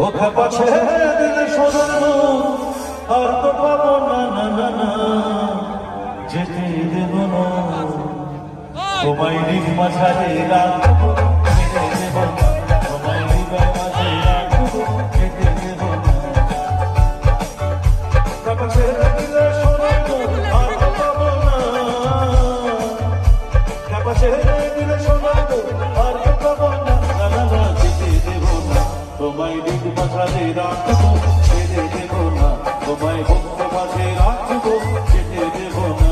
ওকে পাছে দিলে শোনো আর তো পাবো না না না না যেতে দেব না তোমায় নিজ মাঝারে রাখবো যেতে দেব না তোমায় হৃদয় মাঝে রাখবো যেতে দেব না ওকে পাছে দিলে শোনো আর তো পাবো না ওকে পাছে দিলে শোনো আর তো পাবো না না না না যেতে দেব না তোমায় নিজ মাঝারে রাখবো যেতে দেব না তোমায় ভক্ত মাঝে রাখবো যেতে দেব না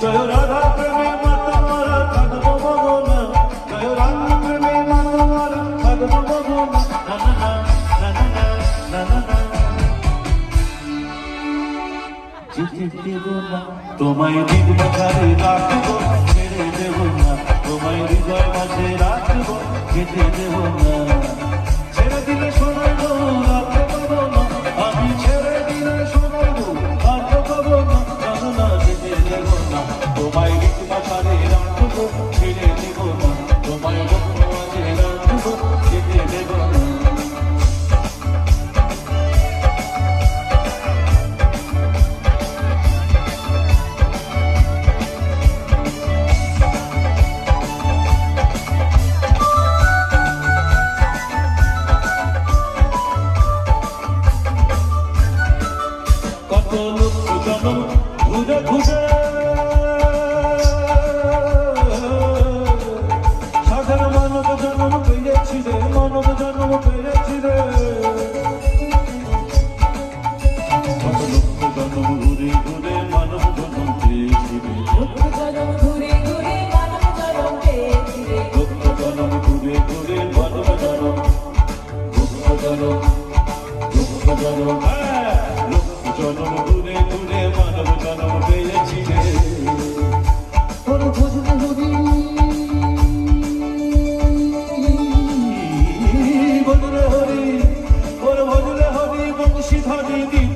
জয় রাধা প্রেমে মাতোয়ারা থাকবো ভগনা জয় রাধা প্রেমে মাতোয়ারা থাকবো ভগনা না না না না না না যেতে দেব না তোমায় নিজ মাঝারে রাখবো ছেড়ে দেব না তোমায় হৃদয় মাঝে রাখবো যেতে দেব না ছেড়ে দিলে শোনাবো রাখতে পাবো না আমি ছেড়ে দিলে শোনাবো রাখতে পাবো না জানো না যেতে দেব না তোমায় নিজ মাঝারে রাখবো ছেড়ে দেব না তোমায় ভক্ত মাঝে রাখবো যেতে দেব না কত লোক জনম ঘুরে ঘুরে সাধারণ মানব জন্ম পেয়েছি রে মানব জন্ম পেয়েছি রে কত লোক জন্ম ঘুরে ঘুরে মানব জন্ম পেয়েছি রে জনম ঘুরে ঘুরে মানব জনম পেয়েছি রে লোক জন্ম ঘুরে ঘুরে মানব জন্ম দুঃখ জন্ম লোক জন্ম ঘুরে ঘুরে